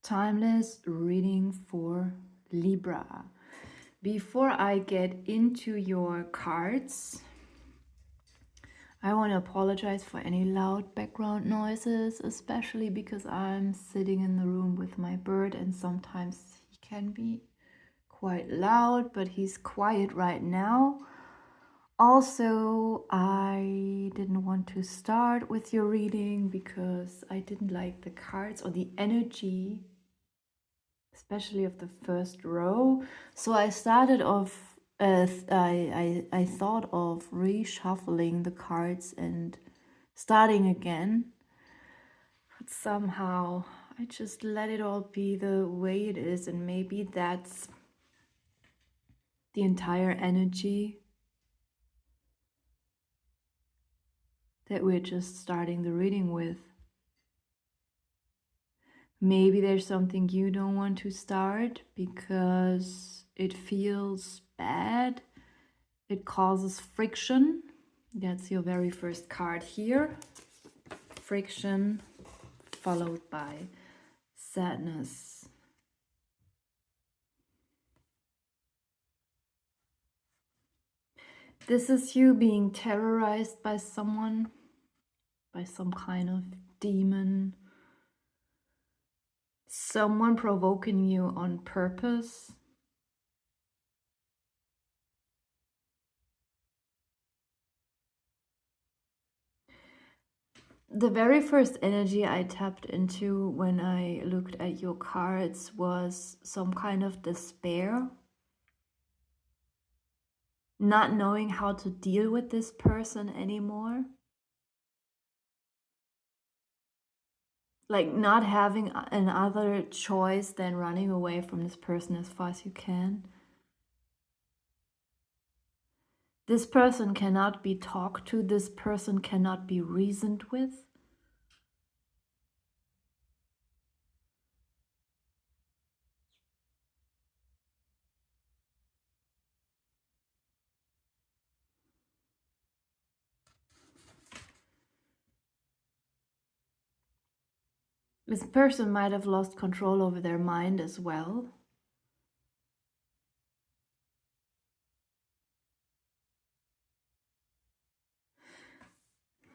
timeless reading for Libra. Before I get into your cards, I want to apologize for any loud background noises, especially because I'm sitting in the room with my bird and sometimes he can be quite loud, but he's quiet right now. Also, I didn't want to start with your reading because I didn't like the cards or the energy, especially of the first row. So I started off, I thought of reshuffling the cards and starting again. But somehow I just let it all be the way it is, and maybe that's the entire energy that we're just starting the reading with. Maybe there's something you don't want to start because it feels bad. It causes friction. That's your very first card here. Friction followed by sadness. This is you being terrorized by someone, by some kind of demon. Someone provoking you on purpose. The very first energy I tapped into when I looked at your cards was some kind of despair. Not knowing how to deal with this person anymore. Like not having another choice than running away from this person as far as you can. This person cannot be talked to. This person cannot be reasoned with. This person might have lost control over their mind as well.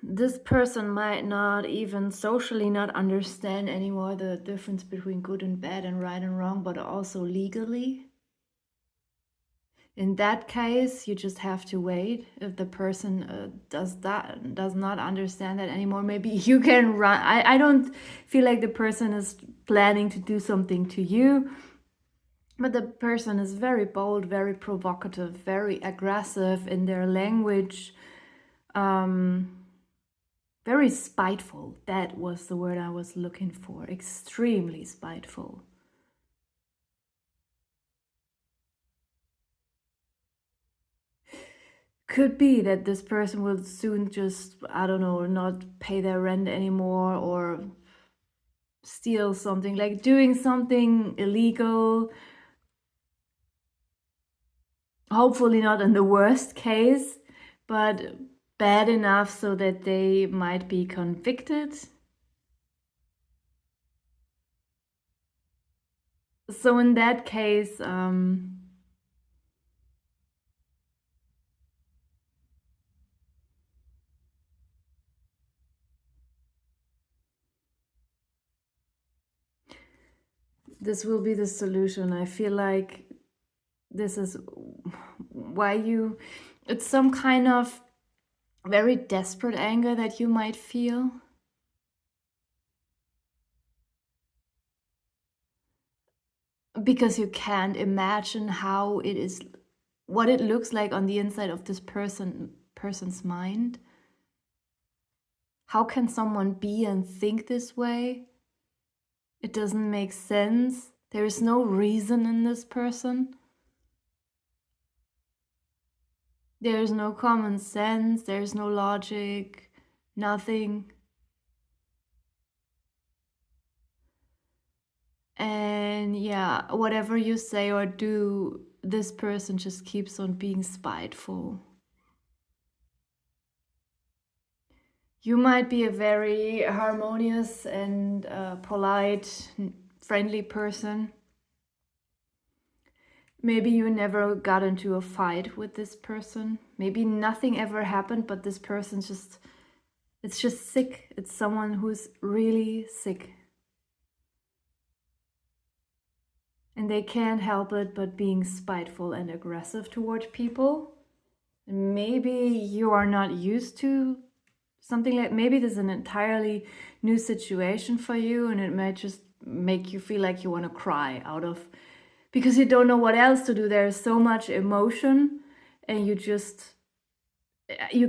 This person might not even socially not understand anymore the difference between good and bad and right and wrong, but also legally. In that case, you just have to wait. If the person does not understand that anymore, maybe you can run. I don't feel like the person is planning to do something to you, but the person is very bold, very provocative, very aggressive in their language. Very spiteful. That was the word I was looking for. Extremely spiteful. Could be that this person will soon just, I don't know, not pay their rent anymore or steal something, like doing something illegal. Hopefully not in the worst case, but bad enough so that they might be convicted. So in that case, this will be the solution. I feel like this is why it's some kind of very desperate anger that you might feel. Because you can't imagine how it is, what it looks like on the inside of this person's mind. How can someone be and think this way? It doesn't make sense. There is no reason in this person. There is no common sense. There is no logic. Nothing. And yeah, whatever you say or do, this person just keeps on being spiteful. You might be a very harmonious and polite, friendly person. Maybe you never got into a fight with this person. Maybe nothing ever happened, but this person's just, it's just sick. It's someone who's really sick. And they can't help it but being spiteful and aggressive toward people. And maybe you are not used to something like, maybe this is an entirely new situation for you, and it might just make you feel like you want to cry out of, because you don't know what else to do. There's so much emotion, and you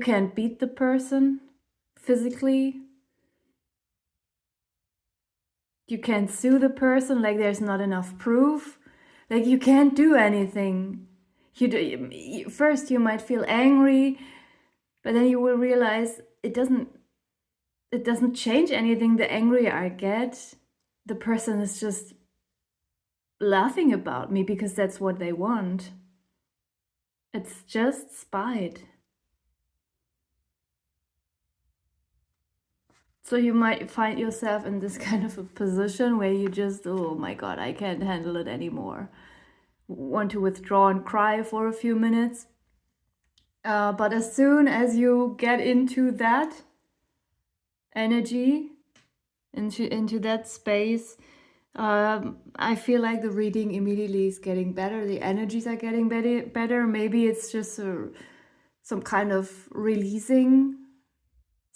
can't beat the person physically. You can't sue the person, like there's not enough proof. Like you can't do anything. First you might feel angry, but then you will realize it doesn't change anything. The angrier I get, the person is just laughing about me because that's what they want. It's just spite. So you might find yourself in this kind of a position where you just, oh my God, I can't handle it anymore. Want to withdraw and cry for a few minutes. But as soon as you get into that energy, into that space, I feel like the reading immediately is getting better. The energies are getting better. Maybe it's just some kind of releasing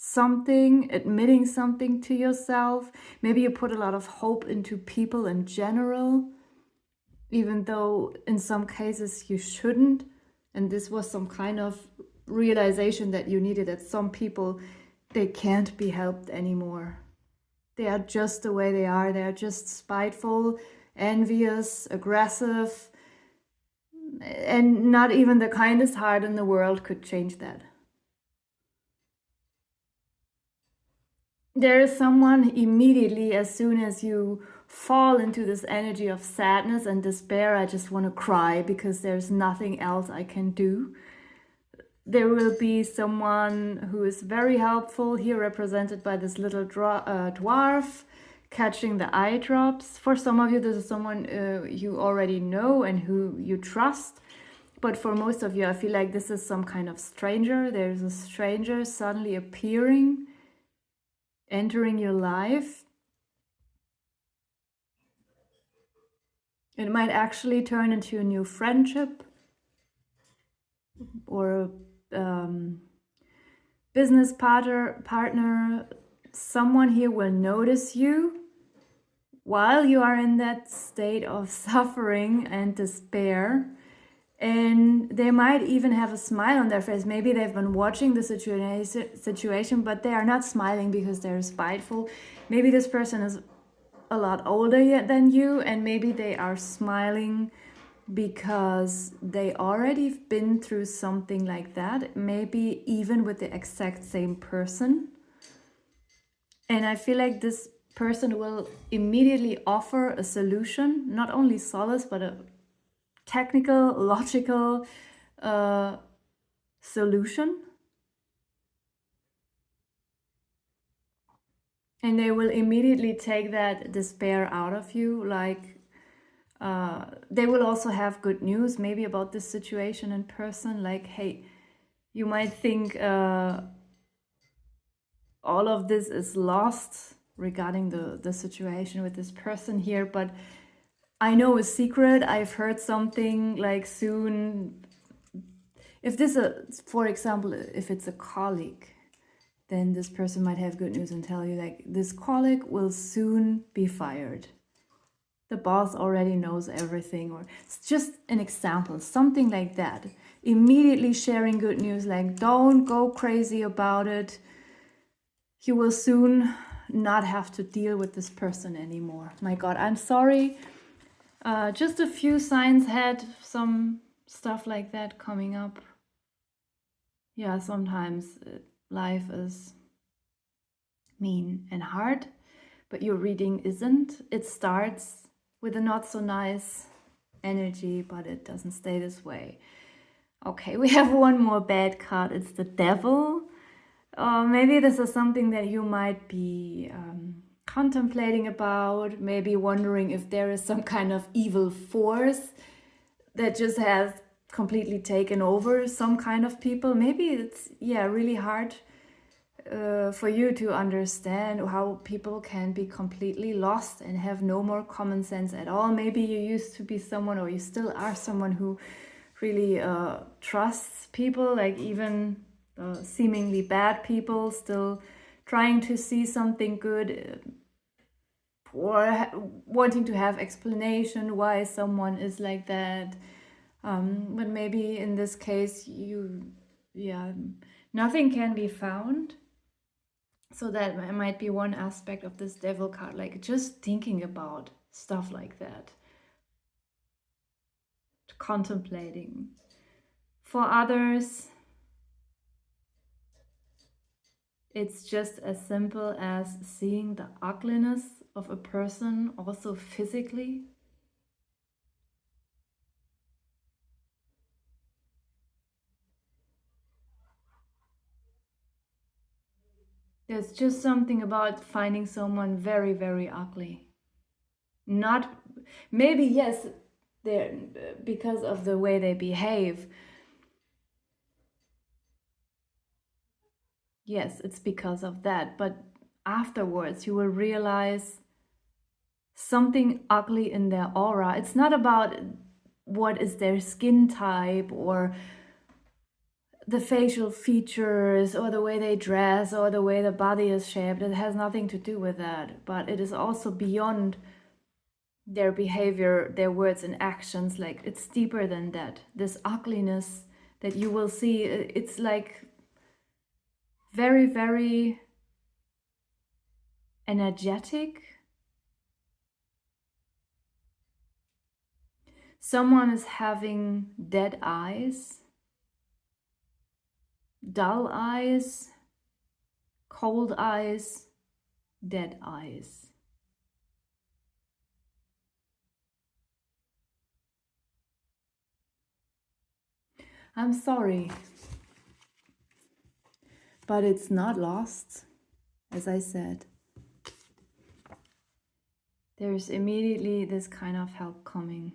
something, admitting something to yourself. Maybe you put a lot of hope into people in general, even though in some cases you shouldn't. And this was some kind of realization that you needed, that some people, they can't be helped anymore. They are just the way they are. They are just spiteful, envious, aggressive, and not even the kindest heart in the world could change that. There is someone immediately, as soon as you fall into this energy of sadness and despair, I just want to cry because there's nothing else I can do. There will be someone who is very helpful, here represented by this little dwarf catching the eye drops. For some of you, this is someone you already know and who you trust. But for most of you, I feel like this is some kind of stranger. There's a stranger suddenly appearing, entering your life. It might actually turn into a new friendship or business partner. Someone here will notice you while you are in that state of suffering and despair. And they might even have a smile on their face. Maybe they've been watching the situation, but they are not smiling because they're spiteful. Maybe this person is a lot older than you, and maybe they are smiling because they already been through something like that, maybe even with the exact same person. And I feel like this person will immediately offer a solution, not only solace, but a technical, logical solution. And they will immediately take that despair out of you. Like they will also have good news, maybe about this situation in person. Like, hey, you might think all of this is lost regarding the situation with this person here, but I know a secret. I've heard something like soon. If this, for example, if it's a colleague, then this person might have good news and tell you like this colleague will soon be fired. The boss already knows everything, or it's just an example, something like that. Immediately sharing good news, like don't go crazy about it. You will soon not have to deal with this person anymore. My God, I'm sorry. Just a few signs had some stuff like that coming up. Yeah, sometimes life is mean and hard, but your reading isn't. It starts with a not so nice energy, but it doesn't stay this way. Okay, we have one more bad card. It's the Devil. Maybe this is something that you might be contemplating about, maybe wondering if there is some kind of evil force that just has completely taken over some kind of people. Maybe it's, yeah, really hard for you to understand how people can be completely lost and have no more common sense at all. Maybe you used to be someone, or you still are someone who really trusts people, like even seemingly bad people, still trying to see something good, or wanting to have explanation why someone is like that. But maybe in this case, nothing can be found. So that might be one aspect of this devil card, like just thinking about stuff like that, contemplating. For others, it's just as simple as seeing the ugliness of a person, also physically. There's just something about finding someone very, very ugly. Not, maybe, yes, they're, because of the way they behave. Yes, it's because of that. But afterwards, you will realize something ugly in their aura. It's not about what is their skin type or the facial features or the way they dress or the way the body is shaped. It has nothing to do with that. But it is also beyond their behavior, their words and actions. Like, it's deeper than that. This ugliness that you will see, it's like very, very energetic. Someone is having dead eyes, dull eyes, cold eyes, dead eyes. I'm sorry, but it's not lost, as I said. There's immediately this kind of help coming.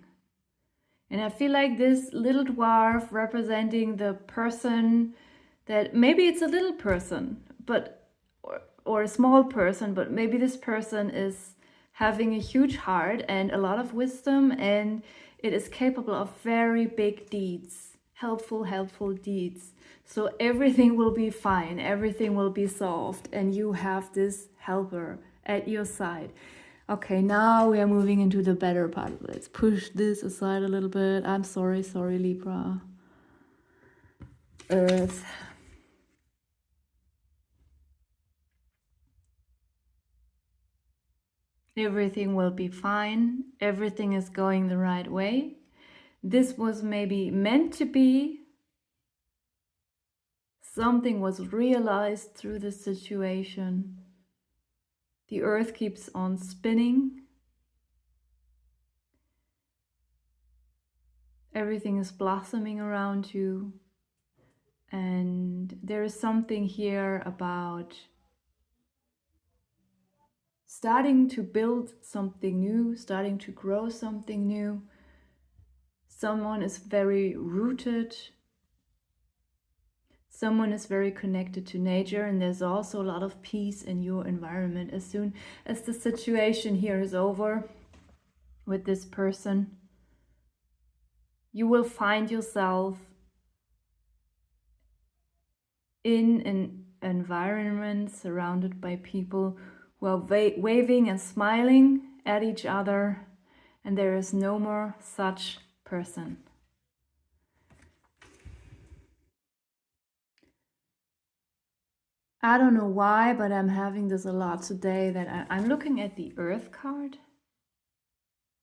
And I feel like this little dwarf representing the person that, maybe it's a little person, but or a small person, but maybe this person is having a huge heart and a lot of wisdom, and it is capable of very big deeds, helpful deeds. So everything will be fine, everything will be solved, and you have this helper at your side. Okay, now we are moving into the better part. Let's push this aside a little bit. I'm sorry, Libra. Earth. Everything will be fine. Everything is going the right way. This was maybe meant to be. Something was realized through the situation. The earth keeps on spinning. Everything is blossoming around you. And there is something here about starting to build something new, starting to grow something new. Someone is very rooted. Someone is very connected to nature, and there's also a lot of peace in your environment. As soon as the situation here is over with this person, you will find yourself in an environment surrounded by people who are waving and smiling at each other, and there is no more such person. I don't know why, but I'm having this a lot today, that I'm looking at the Earth card,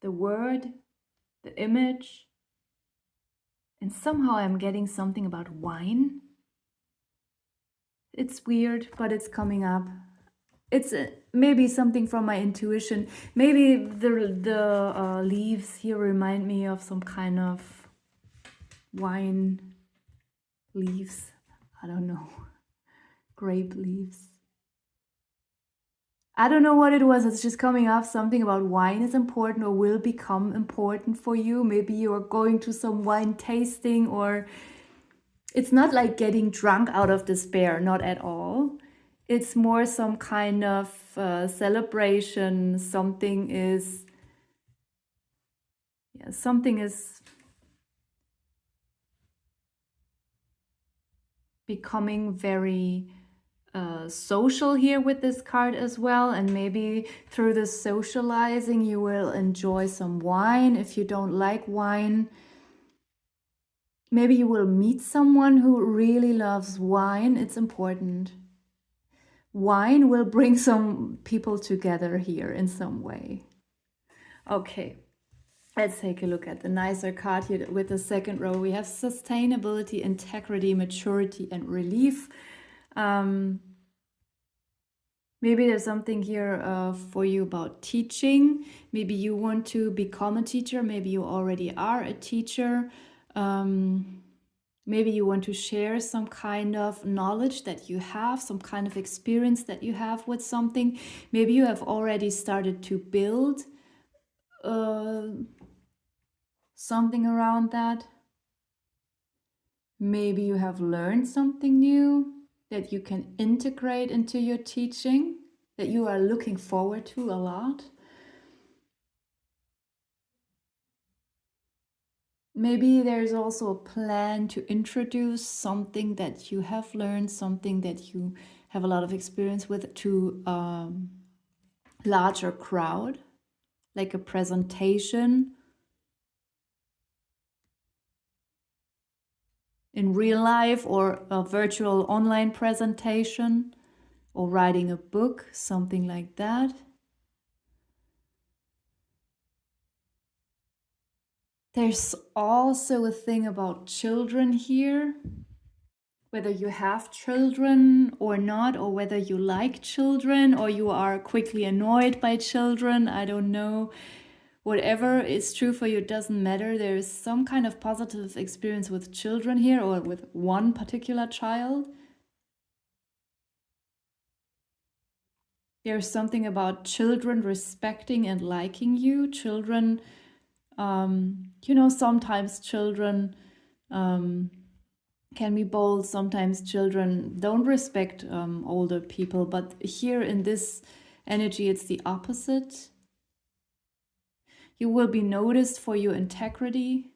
the word, the image, and somehow I'm getting something about wine. It's weird, but it's coming up. It's maybe something from my intuition. Maybe the leaves here remind me of some kind of wine leaves. I don't know. Grape leaves. I don't know what it was. It's just coming up. Something about wine is important or will become important for you. Maybe you're going to some wine tasting, or it's not like getting drunk out of despair, not at all. It's more some kind of celebration. Something is becoming very social here with this card as well, and maybe through this socializing you will enjoy some wine. If you don't like wine, maybe you will meet someone who really loves wine. It's important. Wine will bring some people together here in some way. Okay, let's take a look at the nicer card here with the second row. We have sustainability, integrity, maturity, and relief. Maybe there's something here for you about teaching. Maybe you want to become a teacher. Maybe you already are a teacher. Maybe you want to share some kind of knowledge that you have, some kind of experience that you have with something. Maybe you have already started to build something around that. Maybe you have learned something new that you can integrate into your teaching, that you are looking forward to a lot. Maybe there's also a plan to introduce something that you have learned, something that you have a lot of experience with, to a larger crowd, like a presentation in real life, or a virtual online presentation, or writing a book, something like that. There's also a thing about children here, whether you have children or not, or whether you like children or you are quickly annoyed by children. I don't know. Whatever is true for you doesn't matter. There is some kind of positive experience with children here, or with one particular child. There's something about children respecting and liking you. Children, sometimes children can be bold. Sometimes children don't respect older people. But here in this energy, it's the opposite. You will be noticed for your integrity,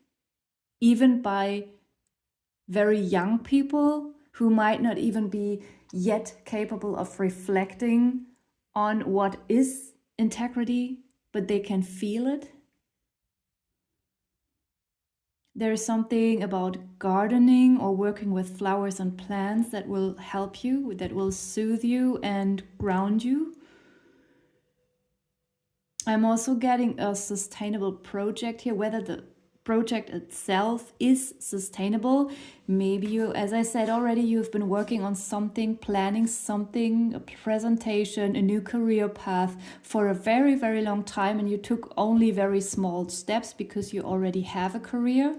even by very young people who might not even be yet capable of reflecting on what is integrity, but they can feel it. There's something about gardening or working with flowers and plants that will help you, that will soothe you and ground you. I'm also getting a sustainable project here, whether the project itself is sustainable. Maybe you, as I said already, you've been working on something, planning something, a presentation, a new career path for a very, very long time, and you took only very small steps because you already have a career,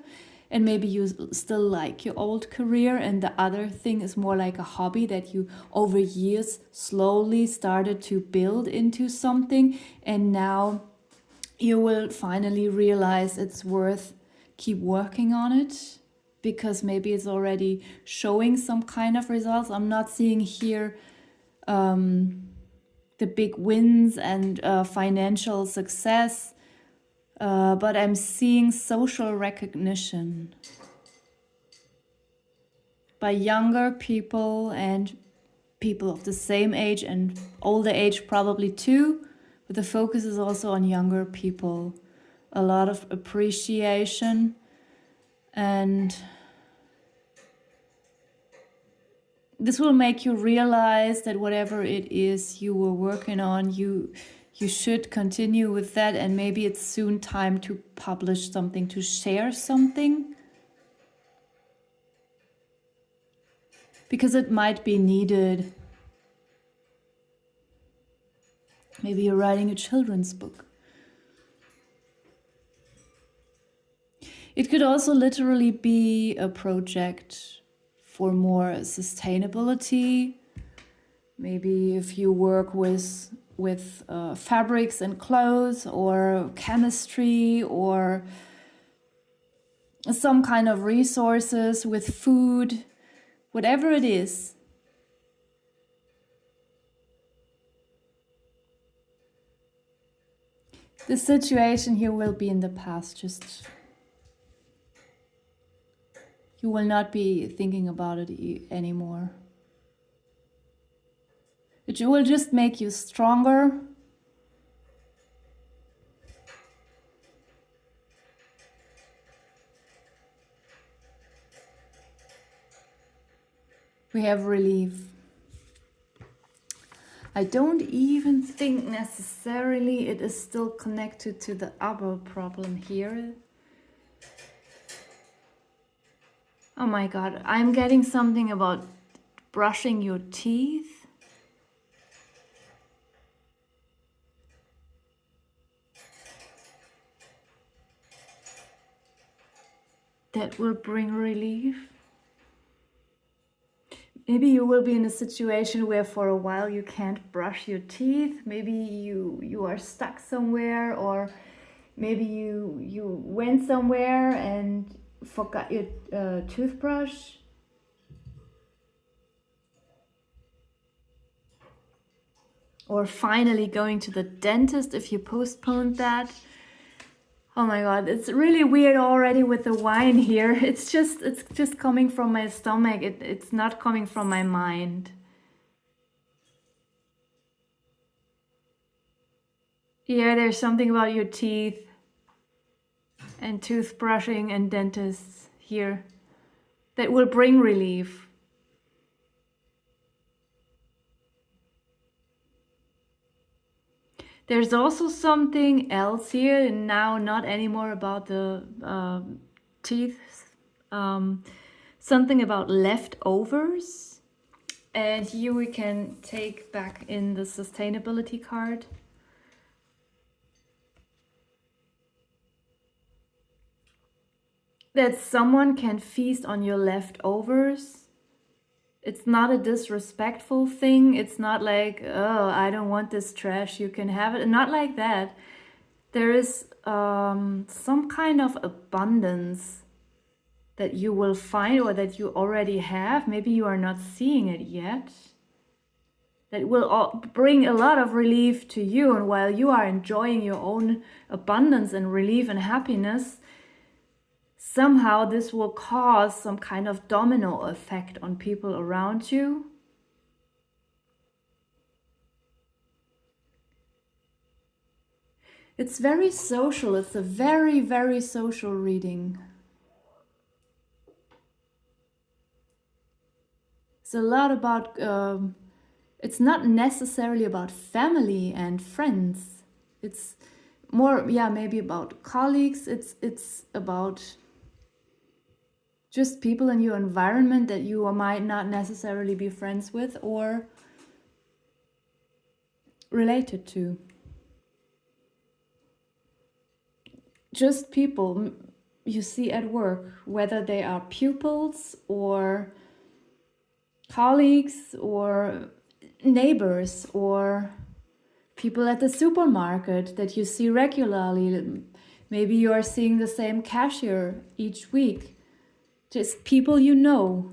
and maybe you still like your old career, and the other thing is more like a hobby that you over years slowly started to build into something, and now you will finally realize it's worth keep working on it, because maybe it's already showing some kind of results. I'm not seeing here the big wins and financial success, but I'm seeing social recognition by younger people and people of the same age and older age probably too, but the focus is also on younger people. A lot of appreciation, and this will make you realize that whatever it is you were working on, you should continue with that, and maybe it's soon time to publish something, to share something, because it might be needed. Maybe you're writing a children's book. It could also literally be a project for more sustainability. Maybe if you work with with fabrics and clothes, or chemistry, or some kind of resources with food, whatever it is. The situation here will be in the past, just you will not be thinking about it anymore. It will just make you stronger. We have relief. I don't even think necessarily it is still connected to the other problem here. Oh my God, I'm getting something about brushing your teeth. That will bring relief. Maybe you will be in a situation where for a while you can't brush your teeth. Maybe you are stuck somewhere, or maybe you went somewhere and forgot your toothbrush. Or finally going to the dentist if you postponed that. Oh my God, it's really weird already with the wine here. It's just coming from my stomach. It's not coming from my mind. Yeah, there's something about your teeth and toothbrushing and dentists here that will bring relief. There's also something else here, and now not anymore about the teeth. Something about leftovers. And here we can take back in the sustainability card. That someone can feast on your leftovers. It's not a disrespectful thing. It's not like, oh, I don't want this trash, you can have it. Not like that. There is some kind of abundance that you will find, or that you already have. Maybe you are not seeing it yet. That will bring a lot of relief to you. And while you are enjoying your own abundance and relief and happiness, somehow this will cause some kind of domino effect on people around you. It's very social. It's a very, very social reading. It's a lot about, it's not necessarily about family and friends. It's more, yeah, maybe about colleagues. It's about just people in your environment that you might not necessarily be friends with or related to. Just people you see at work, whether they are pupils or colleagues or neighbors or people at the supermarket that you see regularly. Maybe you are seeing the same cashier each week. Just people you know.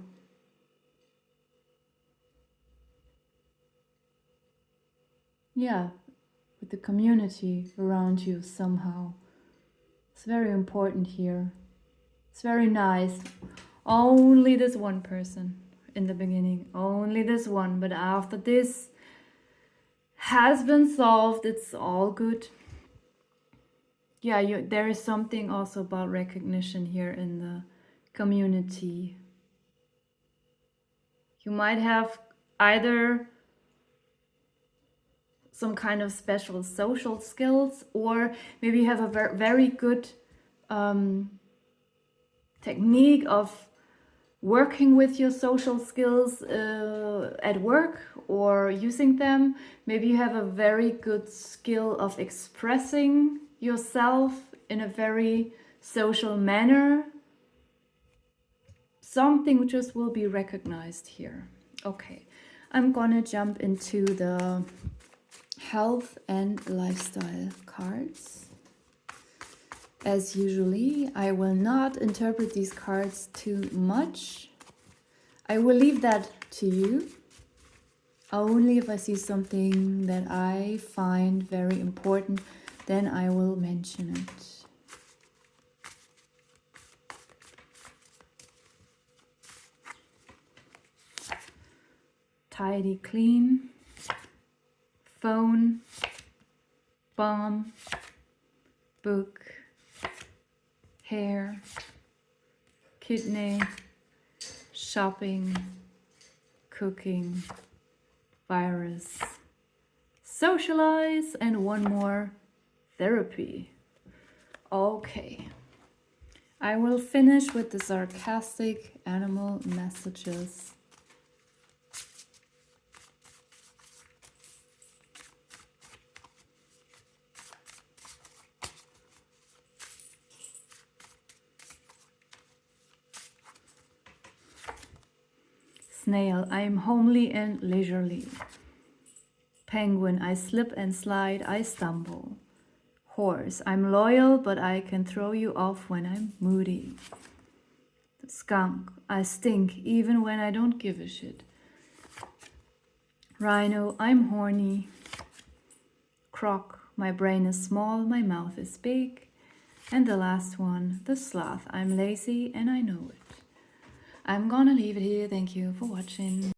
Yeah, with the community around you somehow. It's very important here. It's very nice. Only this one person in the beginning. Only this one. But after this has been solved, it's all good. Yeah, there is something also about recognition here in the community. You might have either some kind of special social skills, or maybe you have a very good technique of working with your social skills at work or using them. Maybe you have a very good skill of expressing yourself in a very social manner. Something just will be recognized here. Okay, I'm gonna jump into the health and lifestyle cards. As usually, I will not interpret these cards too much. I will leave that to you. Only if I see something that I find very important, then I will mention it. Tidy, clean, phone, bomb, book, hair, kidney, shopping, cooking, virus, socialize, and one more, therapy. Okay. I will finish with the sarcastic animal messages. Snail, I am homely and leisurely. Penguin, I slip and slide, I stumble. Horse, I'm loyal, but I can throw you off when I'm moody. Skunk, I stink even when I don't give a shit. Rhino, I'm horny. Croc, my brain is small, my mouth is big. And the last one, the sloth, I'm lazy and I know it. I'm gonna leave it here. Thank you for watching.